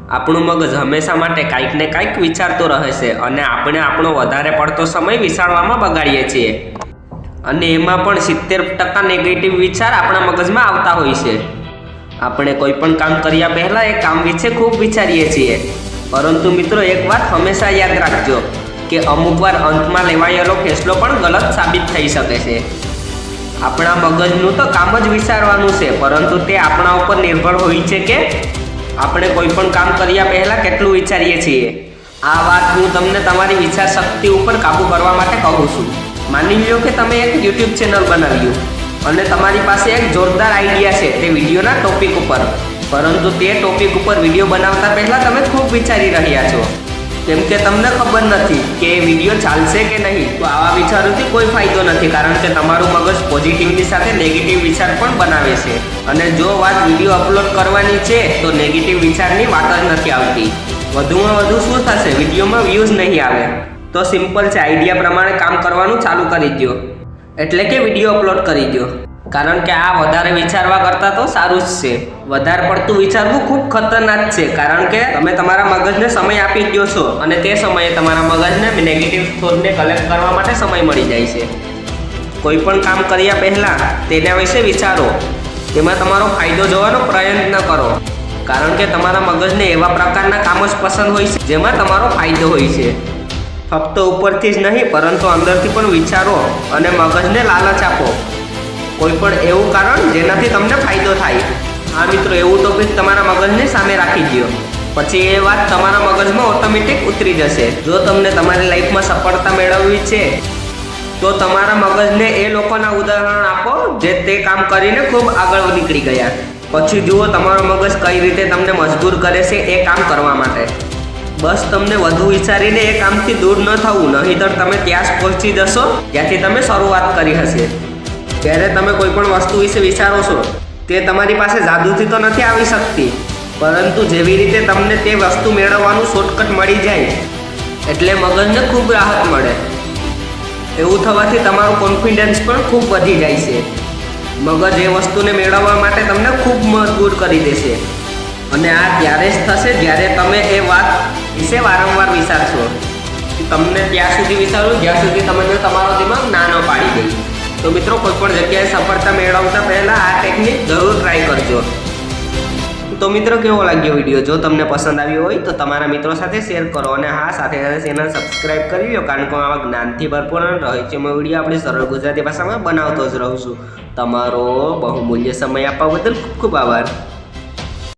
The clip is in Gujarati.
આપણું મગજ હંમેશા માટે કાંઈક ને કાંઈક વિચારતું રહે છે અને આપણે આપણો વધારે પડતો સમય વિચારવામાં બગાડીએ છીએ અને એમાં પણ 70% નેગેટિવ વિચાર આપણા મગજમાં આવતા હોય છે। આપણે કોઈ પણ કામ કર્યા પહેલાં એ કામ વિશે ખૂબ વિચારીએ છીએ, પરંતુ મિત્રો એક વાત હંમેશા યાદ રાખજો કે અમુક વાર અંતમાં લેવાયેલો ફેસલો પણ ગલત સાબિત થઈ શકે છે। આપણા મગજનું તો કામ જ વિચારવાનું છે, પરંતુ તે આપણા ઉપર નિર્ભર હોય છે કે આપણે કોઈ પણ કામ કર્યા પહેલાં કેટલું વિચારીએ છીએ। આ વાત હું તમને તમારી વિચાર શક્તિ ઉપર કાબૂ કરવા માટે કહું છું। માની લો કે તમે એક યુટ્યુબ ચેનલ બનાવ્યું અને તમારી પાસે એક જોરદાર આઈડિયા છે તે વિડીયોના ટોપિક ઉપર, પરંતુ તે ટોપિક ઉપર વિડીયો બનાવતા પહેલાં તમે ખૂબ વિચારી રહ્યા છો, કેમ કે તમને ખબર નથી કે એ વિડીયો ચાલશે કે નહીં। તો આવા વિચારોથી કોઈ ફાયદો નથી, કારણ કે તમારું મગજ પોઝિટિવની સાથે નેગેટિવ વિચાર પણ બનાવે છે અને જો વાત વિડીયો અપલોડ કરવાની છે તો નેગેટિવ વિચારની વાત જ નથી આવતી। વધુમાં વધુ શું થશે, વિડીયોમાં વ્યૂઝ નહીં આવે। તો સિમ્પલ છે, આઈડિયા પ્રમાણે કામ કરવાનું ચાલુ કરી દો, એટલે કે વિડીયો અપલોડ કરી દો, કારણ કે આ વધારે વિચારવા કરતાં તો સારું જ છે। વધારે પડતું વિચારવું ખૂબ ખતરનાક છે, કારણ કે તમે તમારા મગજને સમય આપી દો છો અને તે સમયે તમારા મગજને નેગેટિવ થોટને કલેક્ટ કરવા માટે સમય મળી જાય છે। કોઈ પણ કામ કર્યા પહેલાં તેના વિશે વિચારો, તેમાં તમારો ફાયદો જોવાનો પ્રયત્ન કરો, કારણ કે તમારા મગજને એવા પ્રકારના કામ જ પસંદ હોય છે જેમાં તમારો ફાયદો હોય છે। ફક્ત ઉપરથી જ નહીં, પરંતુ અંદરથી પણ વિચારો અને મગજને લાલચ આપો, કોઈ પણ એવું કારણ જેનાથી તમને ફાયદો થાય। હા મિત્રો, એવું ટોપિક તમારા મગજને સામે રાખી દો, પછી એ વાત તમારા મગજમાં ઓટોમેટિક ઉતરી જશે। જો તમને તમારી લાઈફમાં સફળતા મેળવવી છે તો તમારા મગજને એ લોકોના ઉદાહરણ આપો જે તે કામ કરીને ખૂબ આગળ નીકળી ગયા, પછી જુઓ તમારો મગજ કઈ રીતે તમને મજબૂર કરે છે એ કામ કરવા માટે। બસ તમને વધુ વિચારીને એ કામથી દૂર ન થવું, નહીંતર તમે ત્યાં જ પહોંચી જશો જ્યાંથી તમે શરૂઆત કરી હશે। જ્યારે તમે કોઈ પણ વસ્તુ વિશે વિચારો છો તે તમારી પાસે જાદુથી તો નથી આવી શકતી, પરંતુ જેવી રીતે તમને તે વસ્તુ મેળવવાનું શોર્ટકટ મળી જાય એટલે મગજને ખૂબ રાહત મળે। એવું થવાથી તમારું કોન્ફિડન્સ પણ ખૂબ વધી જાય છે। મગજ એ વસ્તુને મેળવવા માટે તમને ખૂબ મજબૂર કરી દેશે અને આ ત્યારે જ થશે જ્યારે તમે એ વાત વિશે વારંવાર વિચારશો। તમને ત્યાં સુધી વિચારો જ્યાં સુધી તમને તમારો દિમાગ નાનો પાડી દે। તો મિત્રો, કોઈ પણ જગ્યાએ સફળતા મેળવતા પહેલાં આ ટેકનિક જરૂર ટ્રાય કરજો। તો મિત્રો, કેવો લાગ્યો વિડીયો? જો તમને પસંદ આવ્યો હોય તો તમારા મિત્રો સાથે શેર કરો અને હા, સાથે સાથે ચેનલ સબસ્ક્રાઈબ કરી લો, કારણ કે આવા જ્ઞાનથી ભરપૂર અને રહસ્યમય વિડીયો આપણે સરળ ગુજરાતી ભાષામાં બનાવતો જ રહું છું। તમારો બહુમૂલ્ય સમય આપવા બદલ ખૂબ ખૂબ આભાર।